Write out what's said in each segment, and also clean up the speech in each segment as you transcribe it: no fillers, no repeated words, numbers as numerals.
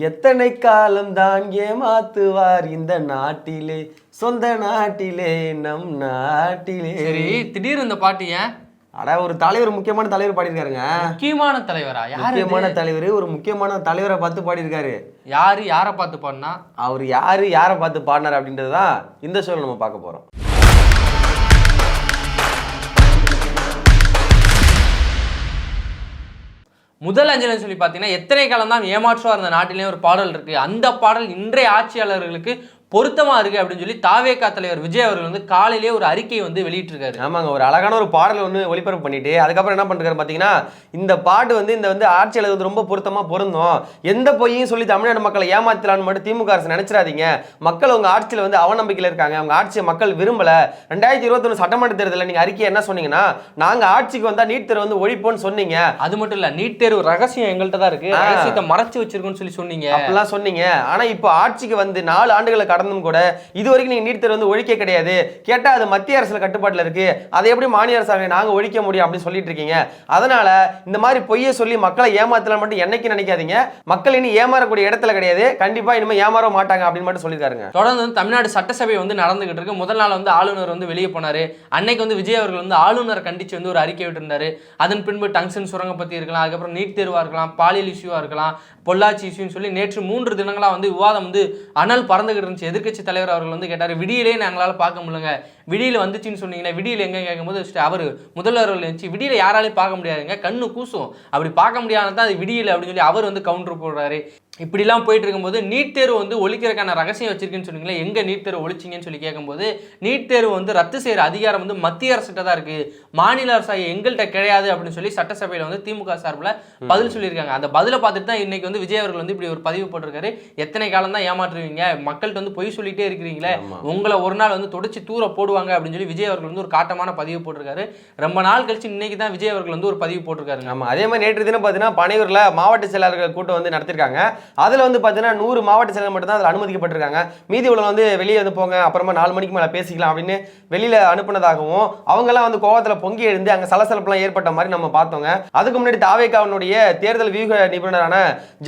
எத்தனை காலம் தான் ஏமாத்துவார் இந்த நாட்டிலே, சொந்த நாட்டிலே, நம் நாட்டிலே. சரி, திடீர்னு இந்த பாட்டு ஏன்? அட ஒரு தலைவர், முக்கியமான தலைவர் பாடியிருக்காருங்க. முக்கியமான தலைவரா? முக்கியமான தலைவர், ஒரு முக்கியமான தலைவரை பார்த்து பாடியிருக்காரு. யாரை பார்த்து பாடினா? அவர் யாரை பார்த்து பாடினார் அப்படின்றதுதான் இந்த ஷோல நம்ம பார்க்க போறோம். முதல் அஞ்சலி சொல்லி பார்த்தீங்கன்னா, எத்தனை காலம் தான் ஏமாற்றுவார் அந்த நாட்டிலேயே ஒரு பாடல் இருக்கு. அந்த பாடல் இன்றைய ஆட்சியாளர்களுக்கு பொருத்தமா இருக்கு அப்படின்னு சொல்லி தாவேகா தலைவர் விஜய் அவர்கள் வந்து காலையிலேயே ஒரு அறிக்கையை வந்து வெளியிட்டிருக்காரு. ஆமாங்க, ஒரு அழகான ஒரு பாடல் ஒன்று ஒளிபரப்பு பண்ணிட்டு அதுக்கப்புறம் என்ன பண்ணிருக்காரு பார்த்தீங்கன்னா, இந்த பாட்டு வந்து இந்த ஆட்சியாளர் வந்து ரொம்ப பொருந்தும், எந்த பொய்யும் சொல்லி தமிழ்நாடு மக்களை ஏமாத்தலான்னு மட்டும் திமுக அரசு நினைச்சிடாதீங்க. மக்கள் உங்க ஆட்சியில் வந்து அவநம்பிக்கையில் இருக்காங்க, அவங்க ஆட்சியை மக்கள் விரும்பல. 2021 சட்டமன்ற தேர்தலில் நீங்க அறிக்கை என்ன சொன்னீங்கன்னா, நாங்க ஆட்சிக்கு வந்தா நீட் தேர்வு வந்து ஒழிப்போம்னு சொன்னீங்க. அது மட்டும் இல்ல, நீட் தேர்வு ரகசியம் எங்கள்கிட்ட தான் இருக்கு, ரகசியத்தை மறைச்சு வச்சிருக்கோம்னு சொல்லி சொன்னீங்க. அப்படிலாம் சொன்னீங்க. ஆனா இப்போ ஆட்சிக்கு வந்து 4 ஆண்டுகளை கூட இது வரைக்கும் நீங்க நீட் தேர்வு வந்து ஒழிக்க கிடையாது. கேட்டா அது மத்திய அரசுல கட்டுப்பாட்டுல இருக்கு, அதை எப்படி மாநில அரசாங்க நாங்க ஒழிக்க முடியும் அப்படின்னு சொல்லிட்டு இருக்கீங்க. அதனால இந்த மாதிரி பொய்யை சொல்லி மக்களை ஏமாத்தலாம் மட்டும் என்னைக்கு நினைக்காதீங்க. மக்கள் இனி ஏமாறக்கூடிய இடத்துல கிடையாது, கண்டிப்பா இனிமே ஏமாற மாட்டாங்க அப்படின்னு மட்டும் சொல்லியிருக்காருங்க. தொடர்ந்து வந்து தமிழ்நாடு சட்டசபை வந்து நடந்துகிட்டு இருக்கு. முதல் நாள் வந்து ஆளுநர் வந்து வெளியே போனாரு. அன்னைக்கு வந்து விஜய் அவர்கள் வந்து ஆளுநரை கண்டிச்சு வந்து ஒரு அறிக்கை விட்டுருந்தாரு. அதன் பின்பு டங்ஷன் சுரங்க பத்தி இருக்கலாம், அதுக்கப்புறம் நீட் தேர்வா இருக்கலாம், பாலியல் இஷ்யூவா இருக்கலாம், பொள்ளாச்சி இஷ்யூன்னு சொல்லி நேற்று 3 தினங்களா வந்து விவாதம் வந்து அனல் பறந்துகிட்டு இருந்துச்சு. எதிர்க்கட்சி தலைவர் அவர்கள் வந்து கேட்டார், விடியிலே நாங்களால பார்க்க முடியலங்க, விடியில் வந்துச்சுன்னு சொன்னீங்கன்னா விடியில் எங்க கேட்கும்போது அவர் முதல்வர் இருந்துச்சு, விடியில் யாராலையும் பார்க்க முடியாதுங்க, கண்ணு கூசும், அப்படி பார்க்க முடியாதுதான் அது விடியில் அப்படின்னு சொல்லி அவர் வந்து கவுண்டர் போடுறாரு. இப்படிலாம் போயிட்டு இருக்கும்போது நீட் தேர்வு வந்து ஒழிக்கிறதுக்கான ரகசியம் வச்சிருக்குன்னு சொன்னீங்களா, எங்க நீட் தேர்வு ஒழிச்சிங்கன்னு சொல்லி கேட்கும்போது, நீட் தேர்வு வந்து ரத்து செய்யற அதிகாரம் வந்து மத்திய அரசுகிட்ட தான் இருக்கு, மாநில அரசாக எங்கள்கிட்ட கிடையாது அப்படின்னு சொல்லி சட்டசபையில் வந்து திமுக சார்பில் பதில் சொல்லியிருக்காங்க. அந்த பதிலை பார்த்துட்டு தான் இன்னைக்கு வந்து விஜய் அவர்கள் வந்து இப்படி ஒரு பதிவு போட்டிருக்காரு. எத்தனை காலம் தான் ஏமாற்றுவீங்க, மக்கள்கிட்ட வந்து பொய் சொல்லிட்டே இருக்கிறீங்களே, உங்களை ஒரு நாள் வந்து தொடச்சி தூர போடுவாங்க அப்படின்னு சொல்லி விஜய் அவர்கள் வந்து ஒரு காட்டமான பதிவு போட்டிருக்காரு. ரொம்ப நாள் கழிச்சு இன்னைக்கு தான் விஜய் அவர்கள் வந்து ஒரு பதிவு போட்டிருக்காரு. ஆமா, அதே மாதிரி நேற்று தினம் பார்த்தீங்கன்னா பனையூர்ல மாவட்ட செயலாளர்கள் கூட்டம் வந்து நடத்திருக்காங்க. அதுல வந்து பார்த்தீங்கன்னா 100 மாவட்ட செயலர் மட்டும் தான் அதில் அனுமதிக்கப்பட்டிருக்காங்க. மீதி உள்ள வந்து வெளியே வந்து போங்க, அப்புறமா 4 மணிக்கு மேலே பேசிக்கலாம் அப்படின்னு வெளியில அனுப்புனதாகவும், அவங்கெல்லாம் வந்து கோவத்தில் பொங்கி எழுந்து அங்கே சலசலப்புலாம் ஏற்பட்ட மாதிரி நம்ம பார்த்தோங்க. அதுக்கு முன்னாடி தாவேகாவினுடைய தேர்தல் வியூக நிபுணரான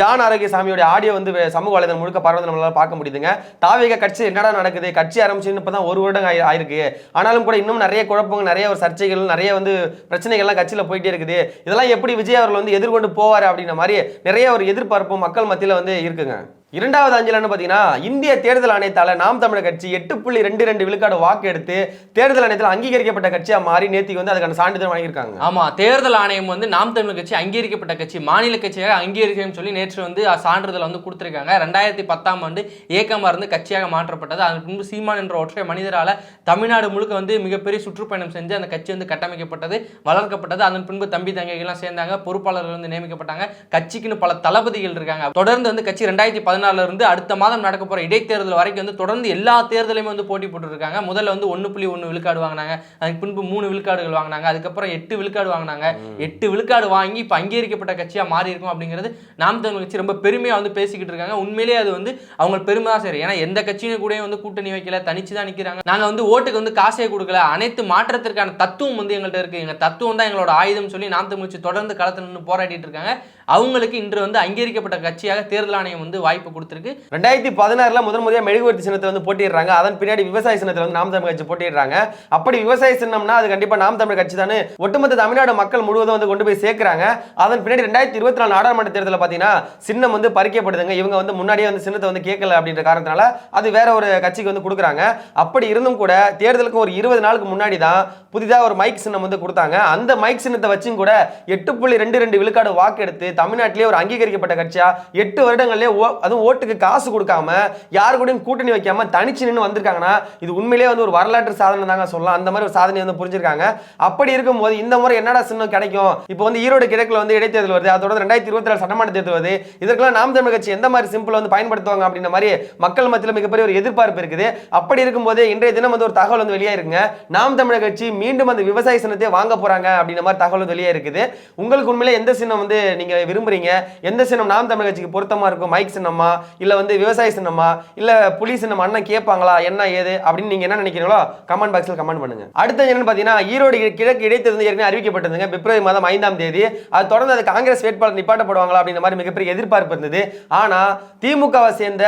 ஜான் ஆரோக்கியசாமியோட ஆடியோ வந்து சமூக வலைதளம் முழுக்க பரவதை நம்மளால பார்க்க முடியுதுங்க. தாவேகா கட்சி என்னடா நடக்குது, கட்சி ஆரம்பிச்சுன்னு இப்போ தான் 1 வருடம் ஆயிருக்கு, ஆனாலும் கூட இன்னும் நிறைய குழப்பங்கள், நிறைய ஒரு சர்ச்சைகள், நிறைய வந்து பிரச்சனைகள்லாம் கட்சியில் போயிட்டே இருக்குது. இதெல்லாம் எப்படி விஜய் அவர்கள் வந்து எதிர்கொண்டு போவார் அப்படின்ற மாதிரி நிறைய ஒரு எதிர்பார்ப்பு மக்கள் மத்தியில் வந்து இருக்குங்க. இரண்டாவது அஞ்சலன்னு பார்த்தீங்கன்னா, இந்திய தேர்தல் ஆணையத்தால் நாம் தமிழர் கட்சி 8.22 விழுக்காடு வாக்கு எடுத்து தேர்தல் ஆணையத்தில் அங்கீகரிக்கப்பட்ட கட்சியாக மாறி நேத்திக்கு வந்து அதுக்கான சான்றிதழ் வாங்கியிருக்காங்க. ஆமா, தேர்தல் ஆணையம் வந்து நாம் தமிழர் கட்சி அங்கீகரிக்கப்பட்ட கட்சி, மாநில கட்சியாக அங்கீகரிக்கணும்னு சொல்லி நேற்று வந்து சான்றிதழ் வந்து கொடுத்துருக்காங்க. 2010ஆம் ஆண்டு ஏக்கமாக இருந்து கட்சியாக மாற்றப்பட்டது. அதற்கு முன்பு சீமான் என்ற ஒற்றை மனிதரால் தமிழ்நாடு முழுக்க வந்து மிகப்பெரிய சுற்றுப்பயணம் செஞ்சு அந்த கட்சி வந்து கட்டமைக்கப்பட்டது, வளர்க்கப்பட்டது. அதன் பின்பு தம்பி தங்கைகள்லாம் சேர்ந்தாங்க, பொறுப்பாளர்கள் வந்து நியமிக்கப்பட்டாங்க, கட்சிக்குன்னு பல தளபதிகள் இருக்காங்க. தொடர்ந்து வந்து கட்சி 2014 இருந்து அடுத்த மாதம் நடக்க போற இடைத்தேர்தல் வரைக்கும் வந்து தொடர்ந்து எல்லா தேர்தலையும் வந்து போட்டி போட்டு இருக்காங்க. முதல்ல வந்து 1.1 விழுக்காடு வாங்கினாங்க, அதுக்கு பின்பு 3 விழுக்காடுகள் வாங்கினாங்க, அதுக்கப்புறம் 8 விழுக்காடு வாங்கினாங்க. 8 விழுக்காடு வாங்கி இப்ப அங்கீகரிக்கப்பட்ட கட்சியா மாறி இருக்கும் அப்படிங்கிறது நாம் தமிழர் கட்சி ரொம்ப பெருமையா வந்து பேசிக்கிட்டு இருக்காங்க. உண்மையிலேயே அது வந்து அவங்க பெருமை தான். சரி, ஏன்னா எந்த கட்சியும் கூட வந்து கூட்டணி வைக்கல, தனிச்சு தான் நிக்கிறாங்க. நாங்க வந்து ஓட்டுக்கு வந்து காசே கொடுக்கல, அனைத்து மாற்றத்திற்கான தத்துவம் வந்து எங்கள்கிட்ட இருக்கு, எங்க தத்துவம் தான் எங்களோட ஆயுதம் சொல்லி நாம் தமிழர் கட்சி தொடர்ந்து களத்தில் நின்று போராடிட்டு இருக்காங்க. அவங்களுக்கு இன்று வந்து அங்கீகரிக்கப்பட்ட கட்சியாக தேர்தல் ஆணையம் வந்து வாய்ப்பு கொடுத்திருக்கு. 2016 முதல் முறையா மெழுகுவர்த்தி சின்னத்தை வந்து போட்டிடுறாங்க. அதன் பின்னாடி விவசாய சின்னத்தில் வந்து நாம் தமிழர் கட்சி போட்டிடுறாங்க. அப்படி விவசாய சின்னம்னா அது கண்டிப்பா நாம் தமிழர் கட்சி தானே ஒட்டுமொத்த தமிழ்நாடு மக்கள் முழுவதும் வந்து கொண்டு போய் சேர்க்கிறாங்க. அதன் பின்னாடி 2024 நாடாளுமன்ற தேர்தலில் பார்த்தீங்கன்னா சின்னம் வந்து பறிக்கப்படுதுங்க. இவங்க வந்து முன்னாடியே வந்து சின்னத்தை வந்து கேட்கல அப்படின்ற காரணத்தினால அது வேற ஒரு கட்சிக்கு வந்து கொடுக்குறாங்க. அப்படி இருந்தும் கூட தேர்தலுக்கு ஒரு 20 நாளுக்கு முன்னாடி தான் புதிதாக ஒரு மைக் சின்னம் வந்து கொடுத்தாங்க. அந்த மைக் சின்னத்தை வச்சும் கூட 8.22 விழுக்காடு வாக்கு எடுத்து தமிழ்நாட்டிலே ஒரு அங்கீகரிக்கப்பட்ட கட்சியா 8 வருடங்களே அதுவும் ஓட்டுக்கு காசு கொடுக்காம யாரு கூடயும் கூட்டணி வைக்காம தனிச்சு நின்று வந்திருக்காங்கன்னா இது உண்மையிலேயே வந்து ஒரு வரலாற்று சாதனை தாங்க சொல்லலாம். அந்த மாதிரி ஒரு சாதனை வந்து புரிஞ்சிருக்காங்க. அப்படி இருக்கும்போது இந்த முறை என்னடா சின்னம் கிடைக்கும், இப்போ வந்து ஈரோடு கிழக்குல வந்து இடைத்தேர்தல் வருது, அதோட 2024 சட்டமன்ற தேர்தல் வருது, இதற்கெல்லாம் நாம் தமிழர் கட்சி எந்த மாதிரி சிம்பிள் வந்து பயன்படுத்துவாங்க அப்படின்ற மாதிரி மக்கள் மத்தியில் மிகப்பெரிய ஒரு எதிர்பார்ப்பு இருக்குது. அப்படி இருக்கும்போது இன்றைய தினம் வந்து ஒரு தகவல் வந்து வெளியே இருக்குங்க. நாம் தமிழர் கட்சி மீண்டும் அந்த விவசாய சின்னத்தை வாங்க போறாங்க அப்படின்ற மாதிரி தகவல் வெளியே இருக்குது. உங்களுக்கு உண்மையிலே எந்த சின்னம் வந்து நீங்க விரும்புறீங்க, எந்த சின்னம் நாம் தமிழர் கட்சிக்கு பொருத்தமா இருக்கும், மைக் சின்னமா சின்னமா இல்ல வந்து விவசாய சின்னமா இல்ல புலி சின்னம் அண்ணன் கேட்பாங்களா என்ன ஏது அப்படின்னு நீங்க என்ன நினைக்கிறீங்களோ கமெண்ட் பாக்ஸ்ல கமெண்ட் பண்ணுங்க. அடுத்து என்னன்னு பாத்தீங்கன்னா ஈரோடு கிழக்கு இடைத்தேர்தல் ஏற்கனவே அறிவிக்கப்பட்டதுங்க பிப்ரவரி மாதம் 5ஆம் தேதி. அது தொடர்ந்து அது காங்கிரஸ் வேட்பாளர் நிப்பாட்டப்படுவாங்களா அப்படின்ற மாதிரி மிகப்பெரிய எதிர்பார்ப்பு இருந்தது. ஆனா திமுகவை சேர்ந்த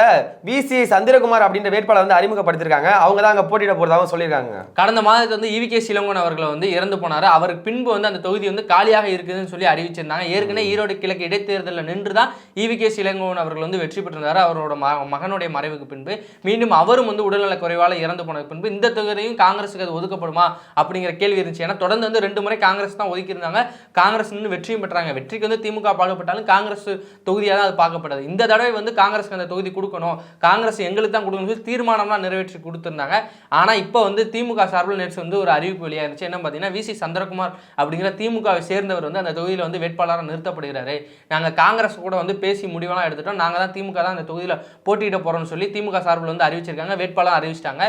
விசி சந்திரகுமார் அப்படின்ற வேட்பாளர் வந்து அறிமுகப்படுத்திருக்காங்க. அவங்க தான் அங்க போட்டியிட போறதாகவும் சொல்லியிருக்காங்க. கடந்த மாதத்துல வந்து ஈவி கே சிலங்கோன் அவர்கள் வந்து இறந்து போனாரு. அவருக்கு பின்பு வந்து அந்த தொகுதி வந்து காலியாக இருக்குதுன்னு சொல்லி அறிவிச்சிருந்தாங்க. ஏற்கனவே ஈரோடு கிழக்கு இடைத்தேர்தலில் நின்று தான் ஈவி கே சிலங்கோன் அவர்கள் வந்து வெற்றி பெற்றிருந்தாரு. அவரோட மகனுடைய மறைவுக்கு பின்பு மீண்டும் அவரும் வந்து உடல்நல குறைவால இறந்து போனதுக்கு பின்பு இந்த தொகுதியும் காங்கிரஸுக்கு அது ஒதுக்கப்படுமா அப்படிங்கிற கேள்வி இருந்துச்சு. ஏன்னா தொடர்ந்து வந்து 2 முறை காங்கிரஸ் தான் ஒதுக்கி இருந்தாங்க. காங்கிரஸ் வந்து வெற்றியும் பெற்றாங்க. வெற்றிக்கு வந்து திமுக பாடுபட்டாலும் காங்கிரஸ் தொகுதியாக தான் அது பார்க்கப்பட்டது. இந்த தடவை வந்து காங்கிரஸ்க்கு அந்த தொகுதி கொடுக்கணும், காங்கிரஸ் எங்களுக்கு தான் கொடுக்கணும் சொல்லி தீர்மானம்லாம் நிறைவேற்றி கொடுத்துருந்தாங்க. ஆனா இப்போ வந்து திமுக சார்பில் நேற்று வந்து ஒரு அறிவிப்பு வெளியாயிருச்சு. என்ன பார்த்தீங்கன்னா விசி சந்திரகுமார் அப்படிங்கிற திமுகவை சேர்ந்தவர் வந்து அந்த தொகுதியில் வந்து வேட்பாளராக நிறுத்தப்படுகிறாரு. நாங்கள் காங்கிரஸ் கூட வந்து பேசி முடிவெல்லாம் எடுத்துட்டோம், நாங்கள் தான் திமுக தான் அந்த தொகுதியில் போட்டியிட போறோம்னு சொல்லி திமுக சார்பில் வந்து அறிவிச்சிருக்காங்க. வேட்பாளர் அறிவிச்சிட்டாங்க.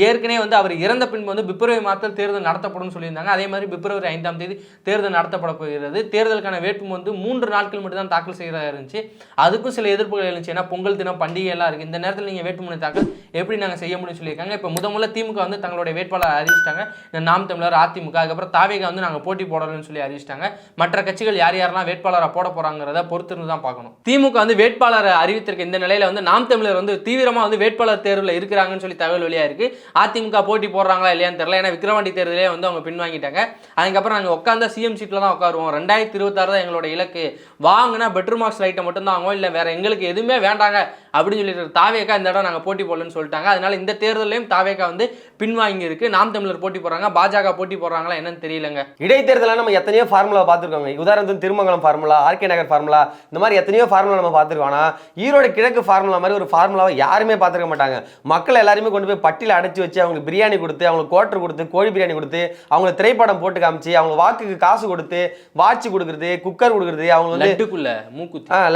ஏற்கனவே வந்து அவர் இறந்த பின்பு வந்து பிப்ரவரி மாதத்தில் தேர்தல் நடத்தப்படும் சொல்லியிருந்தாங்க. அதே மாதிரி பிப்ரவரி 5ஆம் தேதி தேர்தல் நடத்தப்பட போகிறது. தேர்தலுக்கான வேட்பு வந்து 3 நாட்கள் மட்டும் தான் தாக்கல் செய்கிறதா இருந்துச்சு. அதுக்கும் சில எதிர்ப்புகள் இருந்துச்சு. ஏன்னா பொங்கல் தினம் பண்டிகை எல்லாம் இருக்கு, இந்த நேரத்தில் நீங்கள் வேட்புமனு தாக்கல் எப்படி நாங்கள் செய்ய முடியும்னு சொல்லியிருக்காங்க. இப்போ முதல்ல திமுக வந்து தங்களுடைய வேட்பாளர் அறிவிச்சிட்டாங்க. இந்த நாம் தமிழர், அதிமுக, அதுக்கப்புறம் தாவேகா வந்து நாங்கள் போட்டி போடணும்னு சொல்லி அறிவிச்சிட்டாங்க. மற்ற கட்சிகள் யார் யாரெல்லாம் வேட்பாளரை போட போறாங்கிறத பொறுத்திருந்து தான் பார்க்கணும். திமுக வந்து வேட்பாளரை அறிவித்திருக்க இந்த நிலையில வந்து நாம் தமிழர் வந்து தீவிரமா வந்து வேட்பாளர் தேர்வில் இருக்கிறாங்கன்னு சொல்லி தகவல் வெளியா இருக்கு. அதிமுக போட்டி போடுறாங்களா இல்லையான்னு தெரியல. ஏன்னா விக்கிரவாண்டி தேர்தலே வந்து அவங்க பின்வாங்கிட்டாங்க. அதுக்கப்புறம் நாங்கள் உட்காந்தா சிஎம் சீட்ல தான் உட்காருவோம், 2026 தான் எங்களோட இலக்கு, வாங்கினா பெட்ரூம் மார்க்ஸ் லைட்டை மட்டும் தான் வாங்குவோம், இல்லை வேற எங்களுக்கு எதுவுமே வேண்டாங்க அப்படின்னு சொல்லிட்டு தாவேகா இந்த இடம் நாங்கள் போட்டி போடலன்னு சொல்லிட்டாங்க. அதனால இந்த தேர்தலையும் தாவேகா வந்து பின்வாங்கி இருக்கு. நாம் தமிழர் போட்டி போடுறாங்க, பாஜக போட்டி போடுறாங்களா என்னன்னு தெரியலங்க. இடைத்தேர்தல நம்ம எத்தனையோ ஃபார்முலா பார்த்துருக்கோங்க. உதாரணத்துக்கு திருமங்கலம் ஃபார்முலா, ஆர்கே நகர் ஃபார்முலா, இந்த மாதிரி எத்தனையோ ஃபார்முலா நம்ம பார்த்துருக்கோம். ஆனால் ஈரோடு கிழக்கு ஃபார்முலா மாதிரி ஒரு ஃபார்முலாவை யாருமே பார்த்துருக்க மாட்டாங்க. மக்கள் எல்லாருமே கொண்டு போய் பட்டியில் அடைச்சி வச்சு அவங்களுக்கு பிரியாணி கொடுத்து, அவங்களுக்கு குவார்டர் கொடுத்து, கோழி பிரியாணி கொடுத்து, அவங்களுக்கு திரைப்படம் போட்டு காமிச்சு, அவங்க வாக்குக்கு காசு கொடுத்து, வாட்ச் கொடுக்குறது, குக்கர் கொடுக்குறது, அவங்க வந்து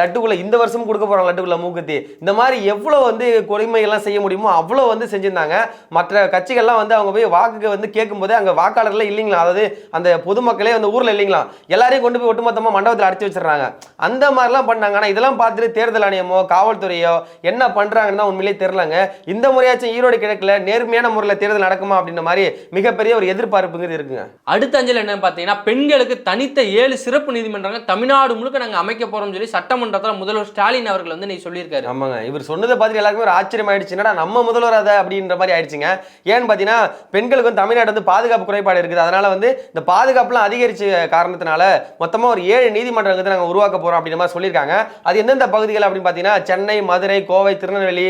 லட்டுக்குள்ள இந்த வருஷமும் கொடுக்க போறாங்க லட்டுக்குள்ள மூக்குத்தி. இந்த மாதிரி எவ்வளவு வந்து கொடுமைகள்லாம் செய்ய முடியுமோ அவ்வளோ வந்து செஞ்சிருந்தாங்க. மற்ற கட்சிகள்லாம் வந்து அவங்க போய் வாக்குக்கு வந்து கேட்கும் போதே அங்கே வாக்காளர்கள் இல்லைங்களா, அதாவது அந்த பொதுமக்களே அந்த ஊரில் இல்லைங்களா, எல்லாரையும் கொண்டு போய் ஒட்டுமொத்தமாக மண்டபத்தில் அடைச்சி வச்சிடறாங்க. அந்த மாதிரிலாம் பண்ணாங்க. ஆனால் இதெல்லாம் பார்த்துட்டு தேர்தல் ஆணையமோ காவல்துறையோ என்ன பண்ணுறாங்கன்னு தான் உண்மையிலேயே தெரியலங்க. இந்த முறையாச்சும் ஈரோடு கிழக்கில் நேர்மையான முறையில் தேர்தல் நடக்குமா அப்படின்ற மாதிரி மிகப்பெரிய ஒரு எதிர்பார்ப்புங்கிறது இருக்குங்க. அடுத்த அஞ்சல் என்ன பார்த்தீங்கன்னா பெண்களுக்கு தனித்த 7 சிறப்பு நீதிமன்றங்கள் தமிழ்நாடு முழுக்க நாங்கள் அமைக்க போறோம்னு சொல்லி சட்டமன்றத்தில் முதல்வர் ஸ்டாலின் அவர்கள் வந்து நீ சொல்லியிருக்காரு. ஆமாங்க, இவர் சொன்னதை பார்த்துட்டு எல்லாருக்குமே ஒரு ஆச்சரியம் ஆயிடுச்சு. என்னடா நம்ம முதல்வர் அதை அப்படின்ற மாதிரி ஆயிடுச்சுங்க. ஏன்னு பார்த்தீங்கன்னா பெண்களுக்கு வந்து தமிழ்நாடு வந்து பாதுகாப்பு குறைபாடு இருக்குது. அதனால வந்து இந்த பாதுகாப்புலாம் அதிகரிச்ச காரணத்தினால மொத்தமாக ஒரு 7 நீதிமன்றங்கள் நாங்கள் உருவாக்க போறோம் அப்படின்ற மாதிரி சொல்லியிருக்காங்க. அது எந்தெந்த பகுதிகள் அப்படின்னு பார்த்தீங்கன்னா சென்னை, மதுரை, கோவை, திருநெல்வேலி,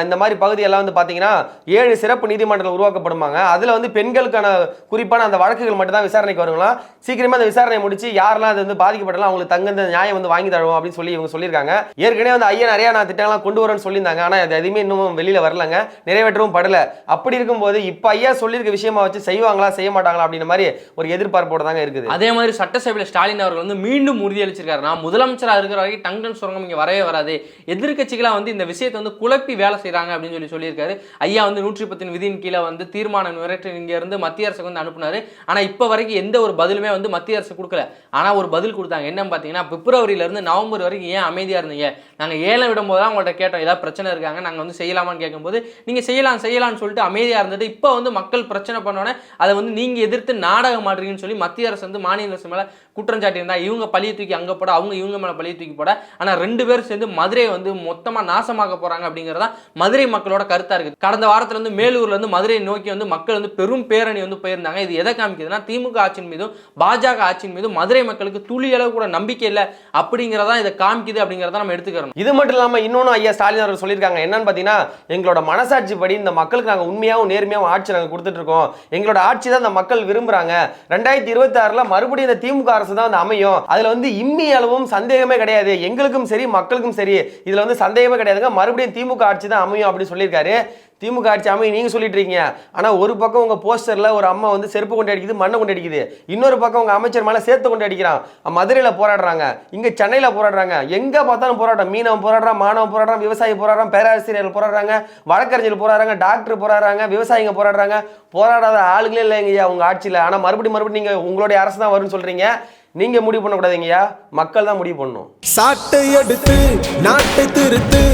இந்த மாதிரி பகுதியெல்லாம் வந்து பார்த்தீங்கன்னா 7 சிறப்பு நீதிமன்றங்கள் உருவாக்கப்படுமாங்க. அதில் வந்து பெண்களுக்கான குறிப்பான அந்த வழக்குகள் மட்டும் தான் விசாரணைக்கு வருங்களாம். சீக்கிரமா அந்த விசாரணையை முடிச்சு யாரெல்லாம் அது வந்து பாதிக்கப்படலாம் அவங்களுக்கு தகுந்த நியாயம் வந்து வாங்கி தருவோம் அப்படின்னு சொல்லி இவங்க சொல்லியிருக்காங்க. ஏற்கனவே வந்து ஐயா நிறைய திட்டங்கள்லாம் கொண்டு வரேன்னு சொல்லியிருந்தாங்க. ஆனால் அது எதுவுமே இன்னும் வெளியில வரலங்க, நிறைவேற்றவும் படல. அப்படி இருக்கும்போது இப்போ ஐயா சொல்லியிருக்க விஷயமா வச்சு செய்வாங்களா செய்ய மாட்டாங்களா அப்படின்ற மாதிரி ஒரு எதிர்பார்ப்போட தாங்க இருக்குது. அதே மாதிரி சட்டசபையில் ஸ்டாலின் அவர்கள் வந்து மீண்டும் உறுதியளிச்சிருக்காரு, நான் முதலமைச்சராக இருக்கிற வரைக்கும் டங்டன் சுரங்கம் இங்கே வரவே வராது, எதிர்கட்சிகளாக வந்து இந்த விஷயத்தை வந்து குழப்பி வேலை செய்கிறாங்க அப்படின்னு சொல்லியிருக்காரு. ஐயா வந்து 110 விதியின் கீழே வந்து தீர்மானம் நிறைவேற்றி இங்கே இருந்து மத்திய அரசுக்கு வந்து அனுப்புனாரு. ஆனால் இப்போ வரைக்கும் எந்த ஒரு பதிலுமே வந்து மத்திய அரசு கொடுக்கல. ஆனால் ஒரு பதில் கொடுத்தாங்க. என்னன்னு பார்த்தீங்கன்னா பிப்ரவரியிலேருந்து நவம்பர் வரைக்கும் ஏன் அமைதியாக இருந்தீங்க, நாங்கள் ஏலம் விடும்போது தான் உங்கள்கிட்ட கேட்டோம் ஏதாவது பிரச்சனை இருக்காங்க நாங்கள் வந்து செய்யலாமான்னு கேட்கும்போது நீங்கள் செய்யலாம்னு சொல்லிட்டு அமைதியாக இருந்துட்டு இப்போ வந்து மக்கள் பிரச்சனை பண்ணோன்னே அதை வந்து நீங்கள் எதிர்த்து நாடகம் மாட்டுறீங்கன்னு சொல்லி மத்திய அரசு வந்து மாநில அரசு மேலே குற்றம் சாட்டியிருந்தா இவங்க பழியை தூக்கி அங்கே போட, அவங்க இவங்க மேலே பழியை தூக்கி போட. ஆனால் 2 பேரும் சேர்ந்து மதுரையை வந்து மொத்தமாக நாசமாக்க போகிறாங்க அப்படிங்கிறதா மதுரை மக்களோட கருத்தாக இருக்குது. கடந்த வாரத்தில் வந்து மேலூர்லேருந்து மதுரையை நோக்கி வந்து மக்கள் வந்து பெரும் பேரணி வந்து போயிருந்தாங்க. இது எதை காமிக்குதுன்னா திமுக ஆட்சியின் மீதும் பாஜக ஆட்சியின் மீதும் மதுரை மக்களுக்கு துளி அளவு கூட நம்பிக்கை இல்லை அப்படிங்கிறதா இதை காமிக்குது அப்படிங்கிறத நம்ம எடுத்துக்கிறோம். இது மட்டும் இல்லாமல் இன்னொன்று ஐயா ஸ்டாலின் அவர்கள் சொல்லியிருக்காங்க. என்னன்னு பார்த்தீங்கன்னா எங்களோட மனசாட்சி படி இந்த மக்களுக்கு நாங்கள் உண்மையாகவும் நேர்மையாகவும் ஆட்சி நாங்கள் கொடுத்துட்டு இருக்கோம், எங்களோட ஆட்சி தான் இந்த மக்கள் விரும்புறாங்க, 2026 மறுபடியும் இந்த திமுக அரசு தான் வந்து அமையும், அதுல வந்து இம்மி அளவும் சந்தேகமே கிடையாது, எங்களுக்கும் சரி மக்களுக்கும் சரி இதுல வந்து சந்தேகமே கிடையாதுங்க, மறுபடியும் திமுக ஆட்சி தான் அமையும் அப்படின்னு சொல்லியிருக்காரு. திமுக ஆட்சி அமையும் நீங்க சொல்லிட்டு இருக்கீங்க. ஆனா ஒரு பக்கம் உங்க போஸ்டர்ல ஒரு அம்மா வந்து செருப்பு கொண்டு அடிக்குது, மண்ணை கொண்டு அடிக்குது, இன்னொரு பக்கம் உங்க அமைச்சர் மேல சேர்த்து கொண்டு அடிக்கிறான். மதுரையில போராடுறாங்க, இங்க சென்னையில போராடுறாங்க, எங்க பார்த்தாலும் போராட்டம். மீனவன் போராடுறான், மாணவன் போராடுறான், விவசாயி போராடுறான், பேராசிரியர்கள் போராடுறாங்க, வழக்கறிஞர்கள் போராடுறாங்க, டாக்டர் போராடுறாங்க, விவசாயிங்க போராடுறாங்க. போராடாத ஆளுங்களே இல்லைங்கய்யா உங்க ஆட்சியில. ஆனா மறுபடியும் நீங்க உங்களுடைய அரசு தான் வரும்னு சொல்றீங்க. நீங்க முடிவு பண்ணக்கூடாதுங்கய்யா, மக்கள் தான் முடிவு பண்ணணும். சாட்டை எடுத்து நாட்டை திருத்து.